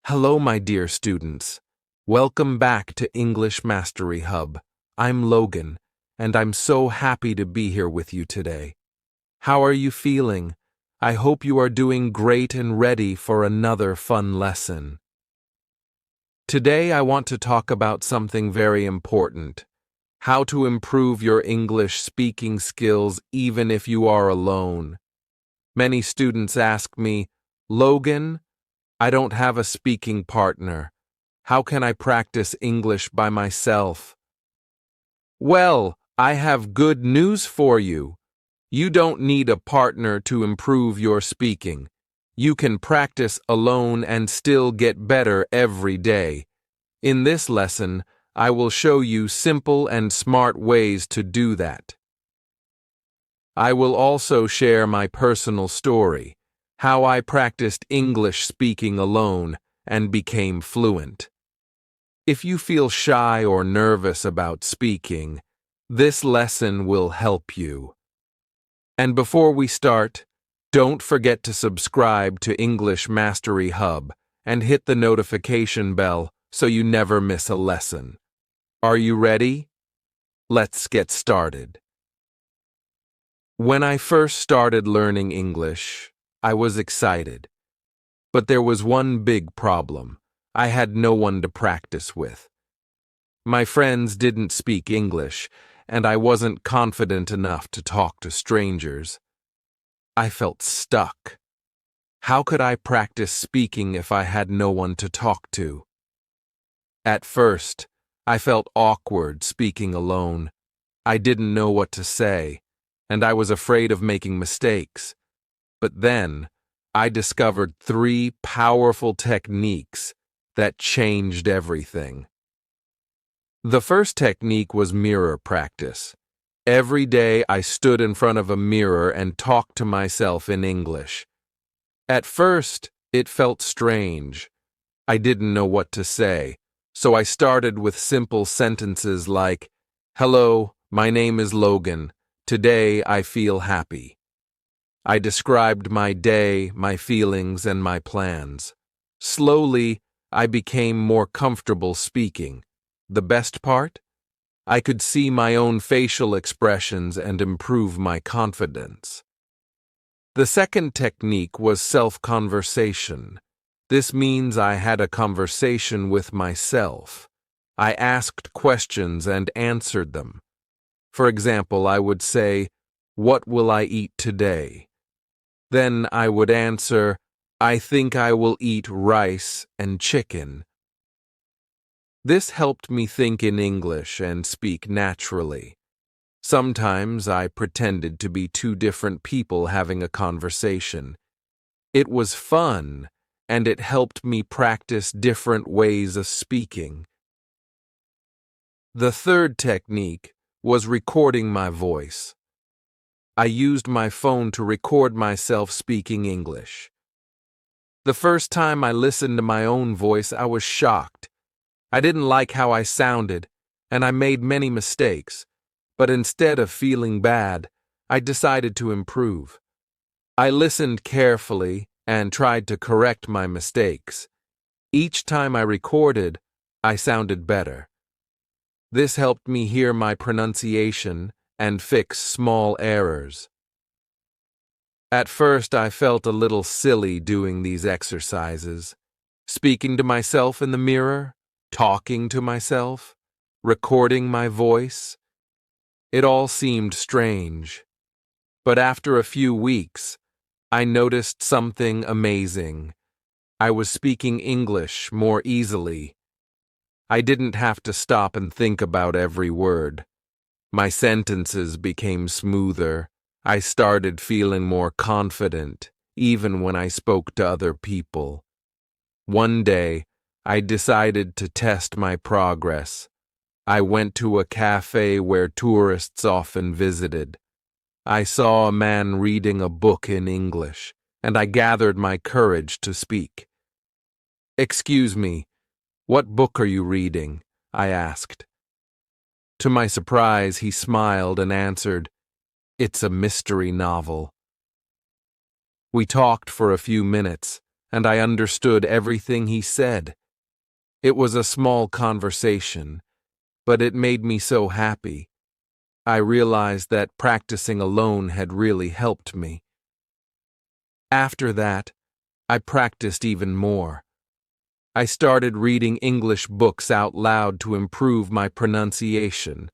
Hello, my dear students. Welcome back to English Mastery Hub. I'm Logan, and I'm so happy to be here with you today. How are you feeling? I hope you are doing great and ready for another fun lesson. Today I want to talk about something very important: how to improve your English speaking skills even if you are alone. Many students ask me, Logan, I don't have a speaking partner. How can I practice English by myself? Well, I have good news for you. You don't need a partner to improve your speaking. You can practice alone and still get better every day. In this lesson, I will show you simple and smart ways to do that. I will also share my personal story, how I practiced English speaking alone and became fluent. If you feel shy or nervous about speaking, this lesson will help you. And before we start, don't forget to subscribe to English Mastery Hub and hit the notification bell so you never miss a lesson. Are you ready? Let's get started. When I first started learning English, I was excited. But there was one big problem. I had no one to practice with. My friends didn't speak English, and I wasn't confident enough to talk to strangers. I felt stuck. How could I practice speaking if I had no one to talk to? At first, I felt awkward speaking alone. I didn't know what to say, and I was afraid of making mistakes. But then, I discovered 3 powerful techniques that changed everything. The first technique was mirror practice. Every day I stood in front of a mirror and talked to myself in English. At first, it felt strange. I didn't know what to say, so I started with simple sentences like, "Hello, my name is Logan. Today I feel happy." I described my day, my feelings, and my plans. Slowly, I became more comfortable speaking. The best part? I could see my own facial expressions and improve my confidence. The second technique was self-conversation. This means I had a conversation with myself. I asked questions and answered them. For example, I would say, "What will I eat today?" Then I would answer, "I think I will eat rice and chicken." This helped me think in English and speak naturally. Sometimes I pretended to be 2 different people having a conversation. It was fun, and it helped me practice different ways of speaking. The third technique was recording my voice. I used my phone to record myself speaking English. The first time I listened to my own voice, I was shocked. I didn't like how I sounded, and I made many mistakes. But instead of feeling bad, I decided to improve. I listened carefully and tried to correct my mistakes. Each time I recorded, I sounded better. This helped me hear my pronunciation and fix small errors. At first, I felt a little silly doing these exercises, speaking to myself in the mirror, talking to myself, recording my voice. It all seemed strange. But after a few weeks, I noticed something amazing. I was speaking English more easily. I didn't have to stop and think about every word. My sentences became smoother. I started feeling more confident, even when I spoke to other people. One day, I decided to test my progress. I went to a cafe where tourists often visited. I saw a man reading a book in English, and I gathered my courage to speak. "Excuse me, what book are you reading?" I asked. To my surprise, he smiled and answered, "It's a mystery novel." We talked for a few minutes, and I understood everything he said. It was a small conversation, but it made me so happy. I realized that practicing alone had really helped me. After that, I practiced even more. I started reading English books out loud to improve my pronunciation.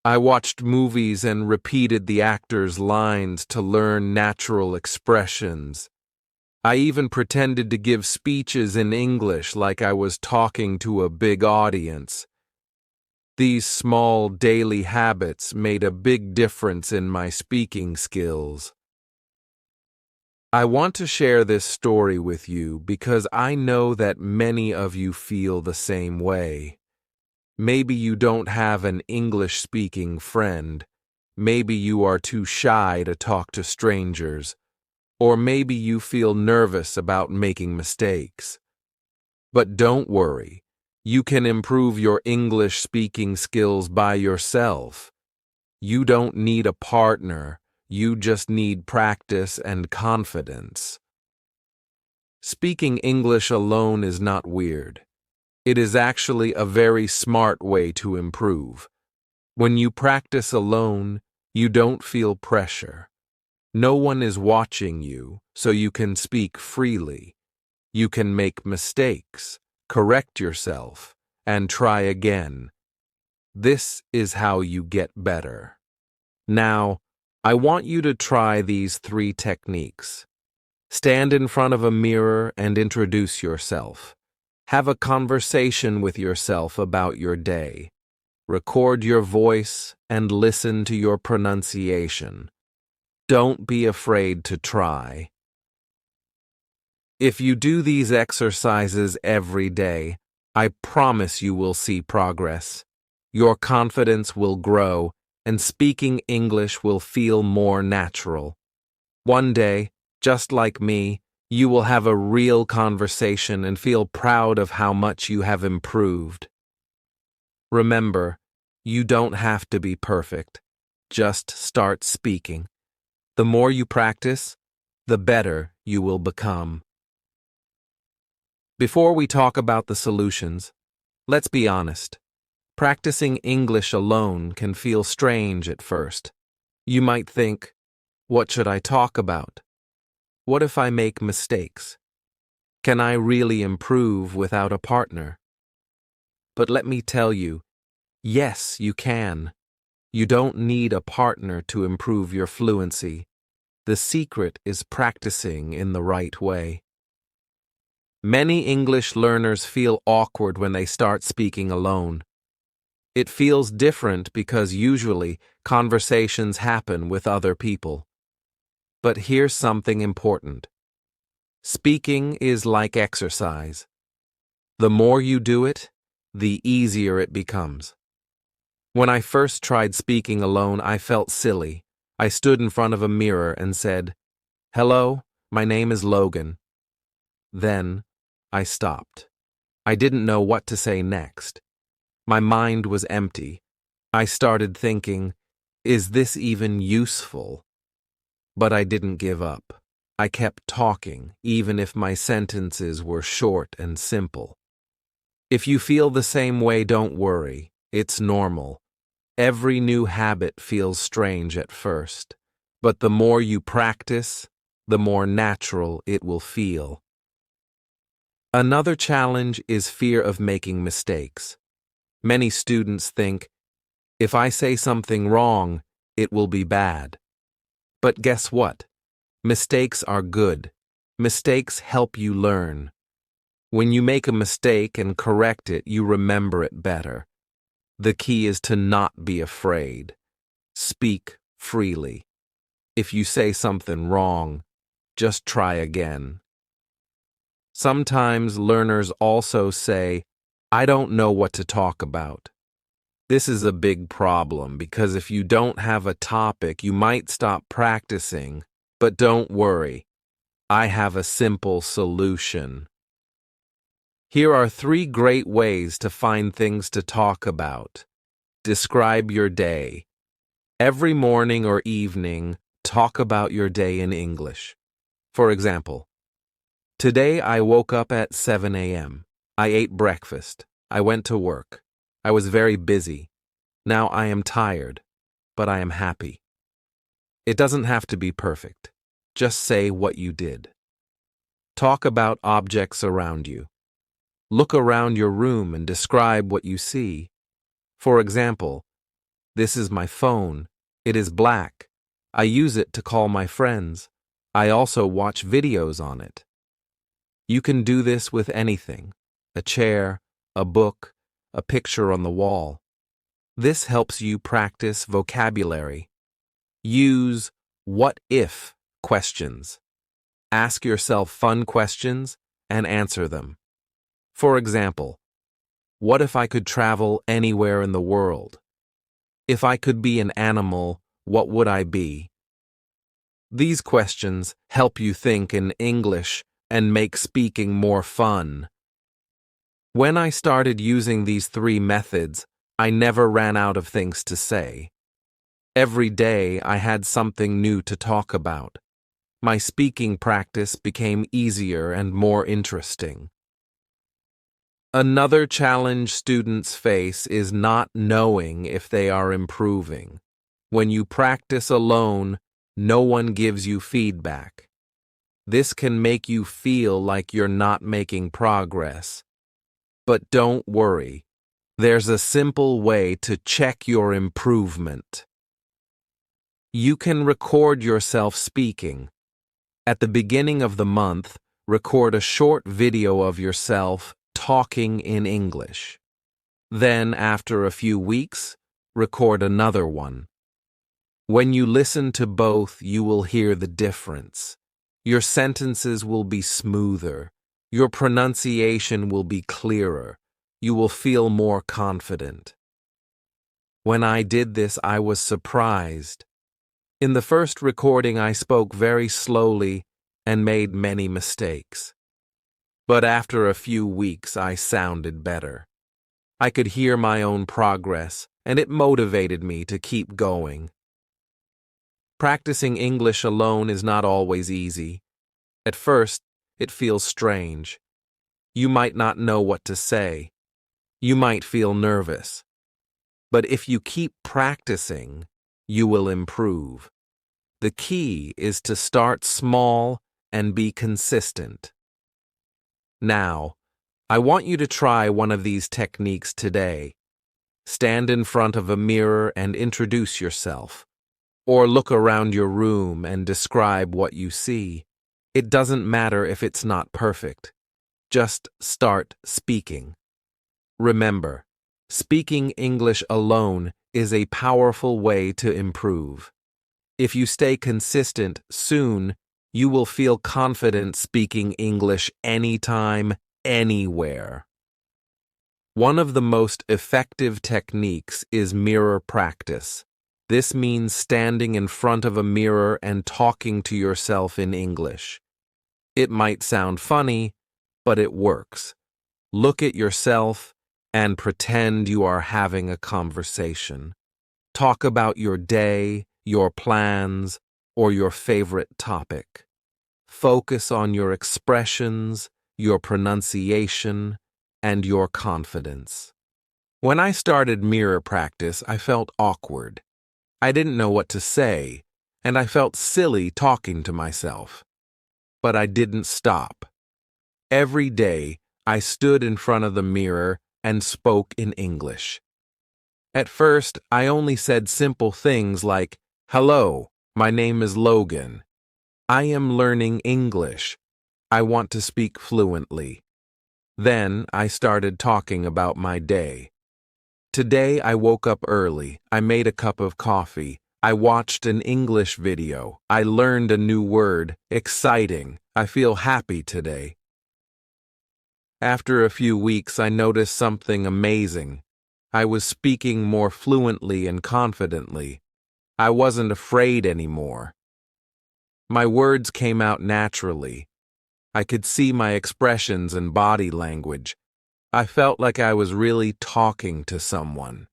I watched movies and repeated the actors' lines to learn natural expressions. I even pretended to give speeches in English like I was talking to a big audience. These small daily habits made a big difference in my speaking skills. I want to share this story with you because I know that many of you feel the same way. Maybe you don't have an English-speaking friend. Maybe you are too shy to talk to strangers. Or maybe you feel nervous about making mistakes. But don't worry. You can improve your English-speaking skills by yourself. You don't need a partner. You just need practice and confidence. Speaking English alone is not weird. It is actually a very smart way to improve. When you practice alone, you don't feel pressure. No one is watching you, so you can speak freely. You can make mistakes, correct yourself, and try again. This is how you get better. Now, I want you to try these 3 techniques. Stand in front of a mirror and introduce yourself. Have a conversation with yourself about your day. Record your voice and listen to your pronunciation. Don't be afraid to try. If you do these exercises every day, I promise you will see progress. Your confidence will grow, and speaking English will feel more natural. One day, just like me, you will have a real conversation and feel proud of how much you have improved. Remember, you don't have to be perfect. Just start speaking. The more you practice, the better you will become. Before we talk about the solutions, let's be honest. Practicing English alone can feel strange at first. You might think, what should I talk about? What if I make mistakes? Can I really improve without a partner? But let me tell you, yes, you can. You don't need a partner to improve your fluency. The secret is practicing in the right way. Many English learners feel awkward when they start speaking alone. It feels different because usually conversations happen with other people. But here's something important. Speaking is like exercise. The more you do it, the easier it becomes. When I first tried speaking alone, I felt silly. I stood in front of a mirror and said, "Hello, my name is Logan." Then I stopped. I didn't know what to say next. My mind was empty. I started thinking, is this even useful? But I didn't give up. I kept talking, even if my sentences were short and simple. If you feel the same way, don't worry. It's normal. Every new habit feels strange at first, but the more you practice, the more natural it will feel. Another challenge is fear of making mistakes. Many students think, if I say something wrong, it will be bad. But guess what? Mistakes are good. Mistakes help you learn. When you make a mistake and correct it, you remember it better. The key is to not be afraid. Speak freely. If you say something wrong, just try again. Sometimes learners also say, I don't know what to talk about. This is a big problem because if you don't have a topic, you might stop practicing. But don't worry, I have a simple solution. Here are 3 great ways to find things to talk about. Describe your day. Every morning or evening, talk about your day in English. For example, Today I woke up at 7 a.m. I ate breakfast. I went to work. I was very busy. Now I am tired, but I am happy. It doesn't have to be perfect. Just say what you did. Talk about objects around you. Look around your room and describe what you see. For example, this is my phone. It is black. I use it to call my friends. I also watch videos on it. You can do this with anything: a chair, a book, a picture on the wall. This helps you practice vocabulary. Use what-if questions. Ask yourself fun questions and answer them. For example, what if I could travel anywhere in the world? If I could be an animal, what would I be? These questions help you think in English and make speaking more fun. When I started using these 3 methods, I never ran out of things to say. Every day I had something new to talk about. My speaking practice became easier and more interesting. Another challenge students face is not knowing if they are improving. When you practice alone, no one gives you feedback. This can make you feel like you're not making progress. But don't worry. There's a simple way to check your improvement. You can record yourself speaking. At the beginning of the month, record a short video of yourself talking in English. Then, after a few weeks, record another one. When you listen to both, you will hear the difference. Your sentences will be smoother. Your pronunciation will be clearer. You will feel more confident. When I did this, I was surprised. In the first recording, I spoke very slowly and made many mistakes. But after a few weeks, I sounded better. I could hear my own progress, and it motivated me to keep going. Practicing English alone is not always easy. At first, it feels strange. You might not know what to say. You might feel nervous. But if you keep practicing, you will improve. The key is to start small and be consistent. Now, I want you to try one of these techniques today. Stand in front of a mirror and introduce yourself. Or look around your room and describe what you see. It doesn't matter if it's not perfect. Just start speaking. Remember, speaking English alone is a powerful way to improve. If you stay consistent, soon you will feel confident speaking English anytime, anywhere. One of the most effective techniques is mirror practice. This means standing in front of a mirror and talking to yourself in English. It might sound funny, but it works. Look at yourself and pretend you are having a conversation. Talk about your day, your plans, or your favorite topic. Focus on your expressions, your pronunciation, and your confidence. When I started mirror practice, I felt awkward. I didn't know what to say, and I felt silly talking to myself. But I didn't stop. Every day, I stood in front of the mirror and spoke in English. At first, I only said simple things like, "Hello, my name is Logan. I am learning English. I want to speak fluently." Then I started talking about my day. Today I woke up early. I made a cup of coffee. I watched an English video. I learned a new word. Exciting. I feel happy today. After a few weeks, I noticed something amazing. I was speaking more fluently and confidently. I wasn't afraid anymore. My words came out naturally. I could see my expressions and body language. I felt like I was really talking to someone.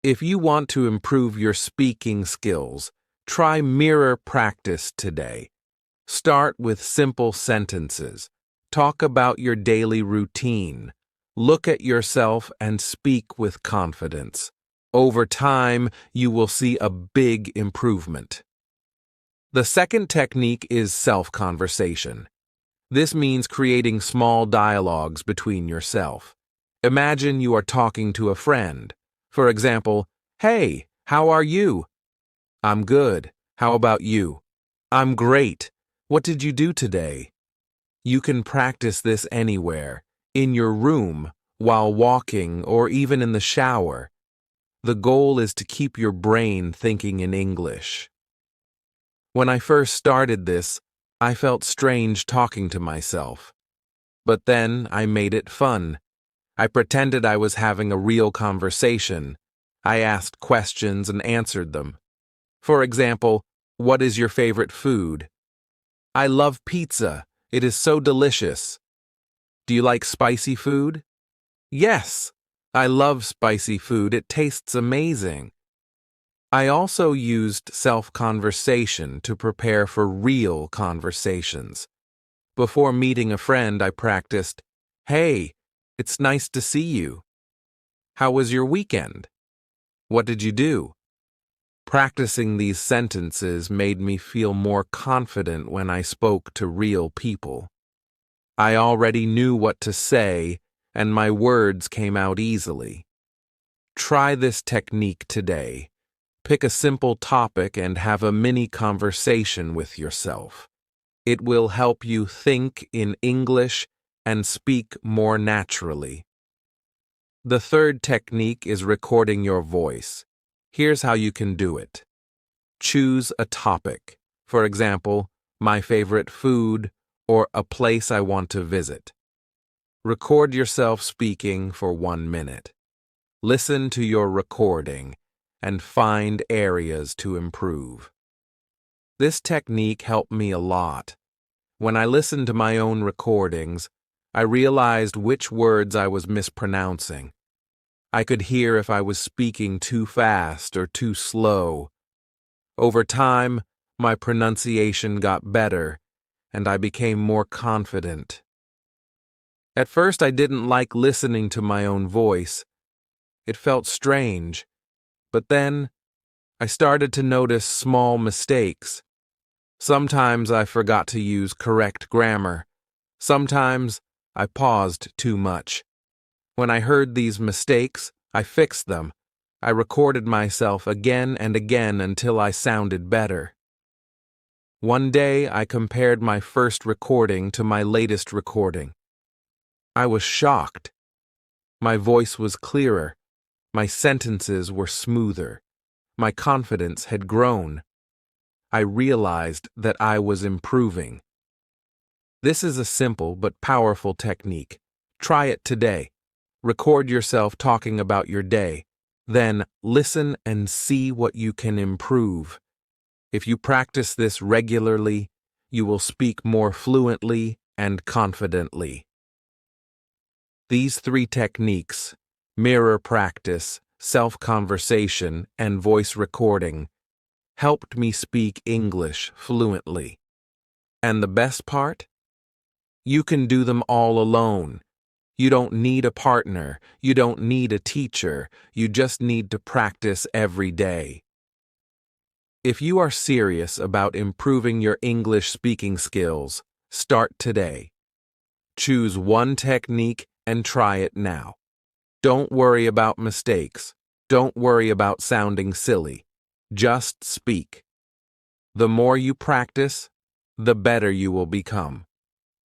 If you want to improve your speaking skills, try mirror practice today. Start with simple sentences. Talk about your daily routine. Look at yourself and speak with confidence. Over time, you will see a big improvement. The second technique is self-conversation. This means creating small dialogues between yourself. Imagine you are talking to a friend. For example, "Hey, how are you?" "I'm good. How about you?" "I'm great. What did you do today?" You can practice this anywhere, in your room, while walking, or even in the shower. The goal is to keep your brain thinking in English. When I first started this, I felt strange talking to myself. But then I made it fun. I pretended I was having a real conversation. I asked questions and answered them. For example, "What is your favorite food?" "I love pizza. It is so delicious." "Do you like spicy food?" "Yes, I love spicy food. It tastes amazing." I also used self-conversation to prepare for real conversations. Before meeting a friend, I practiced, "Hey, it's nice to see you. How was your weekend? What did you do?" Practicing these sentences made me feel more confident when I spoke to real people. I already knew what to say, and my words came out easily. Try this technique today. Pick a simple topic and have a mini conversation with yourself. It will help you think in English and speak more naturally. The third technique is recording your voice. Here's how you can do it. Choose a topic. For example, my favorite food or a place I want to visit. Record yourself speaking for 1 minute. Listen to your recording and find areas to improve. This technique helped me a lot. When I listened to my own recordings, I realized which words I was mispronouncing. I could hear if I was speaking too fast or too slow. Over time, my pronunciation got better, and I became more confident. At first, I didn't like listening to my own voice. It felt strange. But then, I started to notice small mistakes. Sometimes I forgot to use correct grammar. Sometimes I paused too much. When I heard these mistakes, I fixed them. I recorded myself again and again until I sounded better. One day, I compared my first recording to my latest recording. I was shocked. My voice was clearer. My sentences were smoother. My confidence had grown. I realized that I was improving. This is a simple but powerful technique. Try it today. Record yourself talking about your day. Then listen and see what you can improve. If you practice this regularly, you will speak more fluently and confidently. These 3 techniques, mirror practice, self-conversation, and voice recording, helped me speak English fluently. And the best part? You can do them all alone. You don't need a partner. You don't need a teacher. You just need to practice every day. If you are serious about improving your English speaking skills, start today. Choose one technique and try it now. Don't worry about mistakes. Don't worry about sounding silly. Just speak. The more you practice, the better you will become.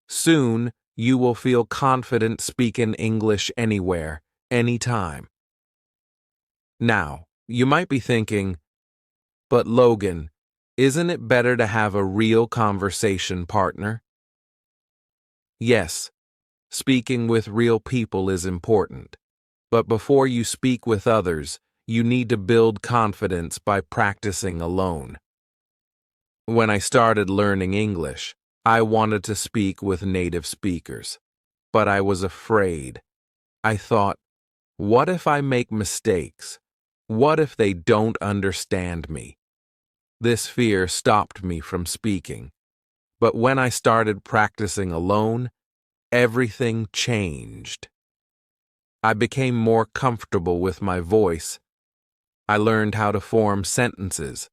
Soon, you will feel confident speaking English anywhere, anytime. Now, you might be thinking, "But Logan, isn't it better to have a real conversation partner?" Yes, speaking with real people is important. But before you speak with others, you need to build confidence by practicing alone. When I started learning English, I wanted to speak with native speakers, but I was afraid. I thought, what if I make mistakes? What if they don't understand me? This fear stopped me from speaking. But when I started practicing alone, everything changed. I became more comfortable with my voice. I learned how to form sentences.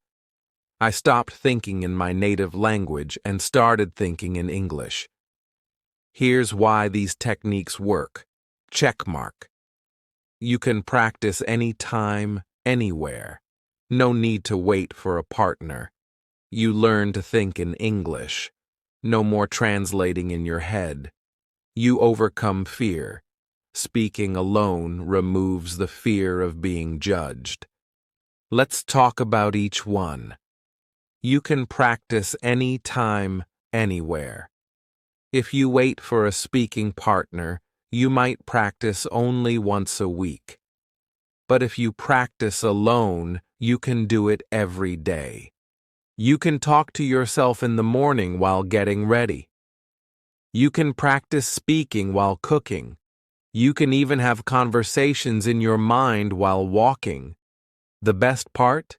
I stopped thinking in my native language and started thinking in English. Here's why these techniques work. Check mark. You can practice anytime, anywhere. No need to wait for a partner. You learn to think in English. No more translating in your head. You overcome fear. Speaking alone removes the fear of being judged. Let's talk about each one. You can practice anytime, anywhere. If you wait for a speaking partner, you might practice only once a week. But if you practice alone, you can do it every day. You can talk to yourself in the morning while getting ready. You can practice speaking while cooking. You can even have conversations in your mind while walking. The best part?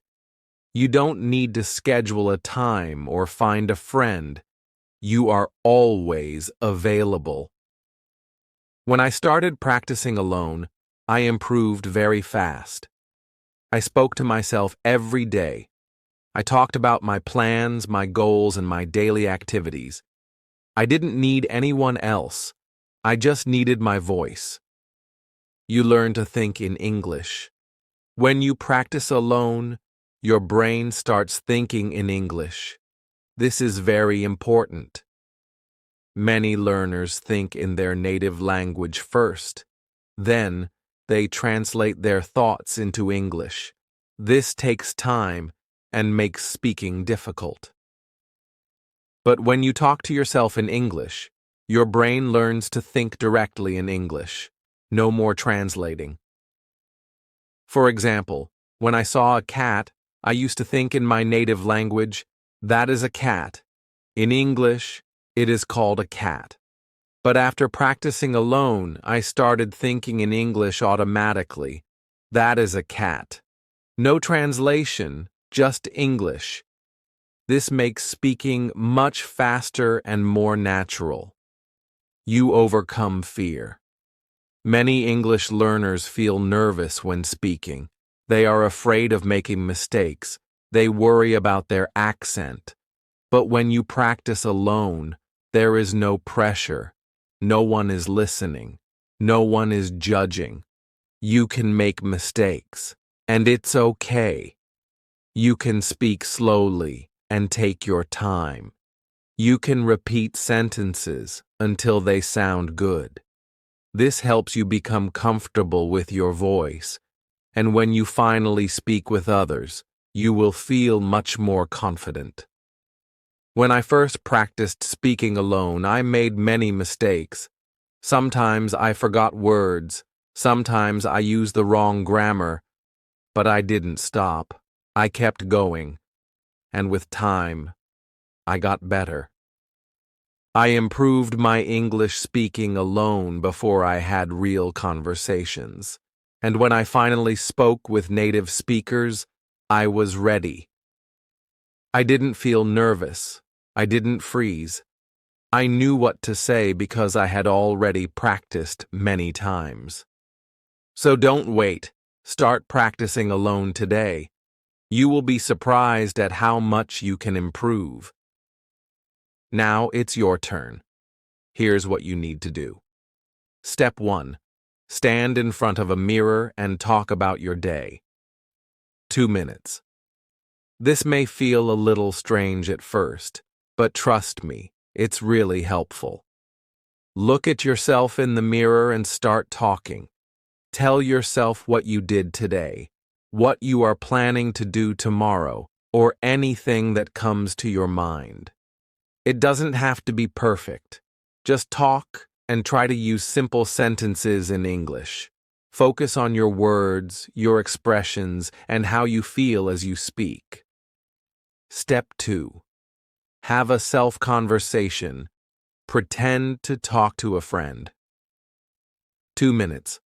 You don't need to schedule a time or find a friend. You are always available. When I started practicing alone, I improved very fast. I spoke to myself every day. I talked about my plans, my goals, and my daily activities. I didn't need anyone else. I just needed my voice. You learn to think in English. When you practice alone, your brain starts thinking in English. This is very important. Many learners think in their native language first. Then, they translate their thoughts into English. This takes time and makes speaking difficult. But when you talk to yourself in English, your brain learns to think directly in English. No more translating. For example, when I saw a cat, I used to think in my native language, that is a cat. In English, it is called a cat. But after practicing alone, I started thinking in English automatically. That is a cat. No translation, just English. This makes speaking much faster and more natural. You overcome fear. Many English learners feel nervous when speaking. They are afraid of making mistakes. They worry about their accent. But when you practice alone, there is no pressure. No one is listening. No one is judging. You can make mistakes, and it's okay. You can speak slowly and take your time. You can repeat sentences until they sound good. This helps you become comfortable with your voice, and when you finally speak with others, you will feel much more confident. When I first practiced speaking alone, I made many mistakes. Sometimes I forgot words, sometimes I used the wrong grammar, but I didn't stop. I kept going, and with time, I got better. I improved my English speaking alone before I had real conversations. And when I finally spoke with native speakers, I was ready. I didn't feel nervous. I didn't freeze. I knew what to say because I had already practiced many times. So don't wait. Start practicing alone today. You will be surprised at how much you can improve. Now it's your turn. Here's what you need to do. Step 1. Stand in front of a mirror and talk about your day. 2 minutes. This may feel a little strange at first, but trust me, it's really helpful. Look at yourself in the mirror and start talking. Tell yourself what you did today, what you are planning to do tomorrow, or anything that comes to your mind. It doesn't have to be perfect. Just talk and try to use simple sentences in English. Focus on your words, your expressions, and how you feel as you speak. Step 2. Have a self-conversation. Pretend to talk to a friend. 2 minutes.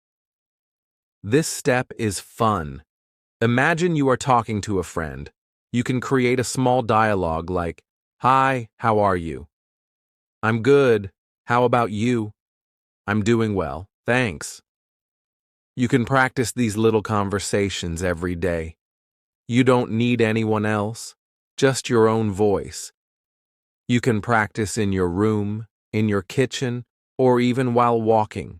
This step is fun. Imagine you are talking to a friend. You can create a small dialogue like, "Hi, how are you?" I'm good. How about you? I'm doing well, thanks. You can practice these little conversations every day. You don't need anyone else, just your own voice. You can practice in your room, in your kitchen, or even while walking.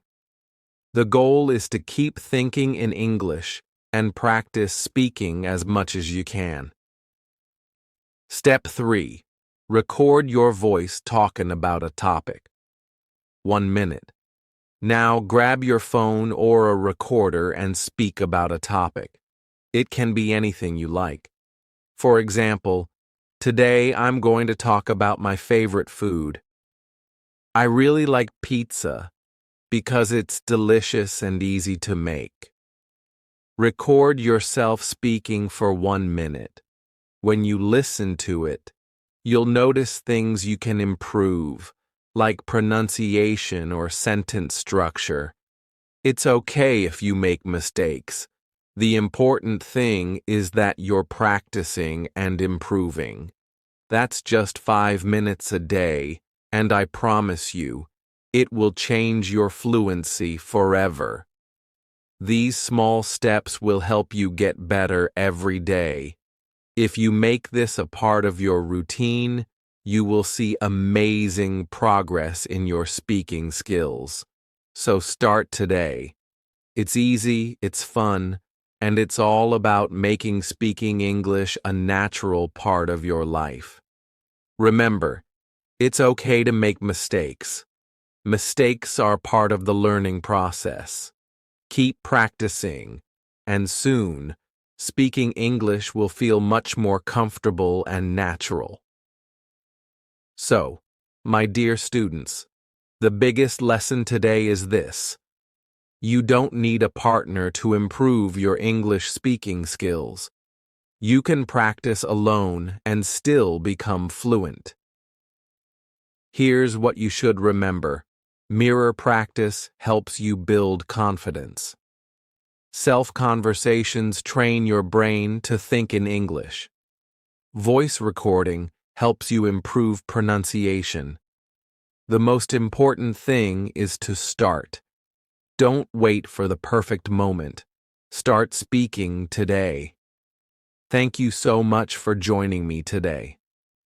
The goal is to keep thinking in English and practice speaking as much as you can. Step 3. Record your voice talking about a topic. 1 minute. Now grab your phone or a recorder and speak about a topic. It can be anything you like. For example, today I'm going to talk about my favorite food. I really like pizza because it's delicious and easy to make. Record yourself speaking for 1 minute. When you listen to it, you'll notice things you can improve, like pronunciation or sentence structure. It's okay if you make mistakes. The important thing is that you're practicing and improving. That's just 5 minutes a day, and I promise you, it will change your fluency forever. These small steps will help you get better every day. If you make this a part of your routine, you will see amazing progress in your speaking skills. So start today. It's easy, it's fun, and it's all about making speaking English a natural part of your life. Remember, it's okay to make mistakes. Mistakes are part of the learning process. Keep practicing, and soon, speaking English will feel much more comfortable and natural. So, my dear students, the biggest lesson today is this. You don't need a partner to improve your English speaking skills. You can practice alone and still become fluent. Here's what you should remember. Mirror practice helps you build confidence. Self-conversations train your brain to think in English. Voice recording helps you improve pronunciation. The most important thing is to start. Don't wait for the perfect moment. Start speaking today. Thank you so much for joining me today.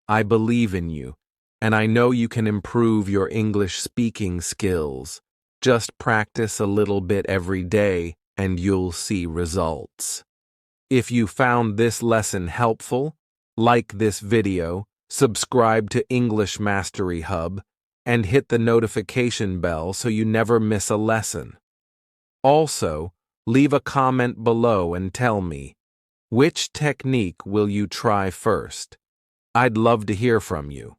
I believe in you, and I know you can improve your English speaking skills. Just practice a little bit every day, and you'll see results. If you found this lesson helpful, like this video, subscribe to English Mastery Hub, and hit the notification bell so you never miss a lesson. Also, leave a comment below and tell me, which technique will you try first? I'd love to hear from you.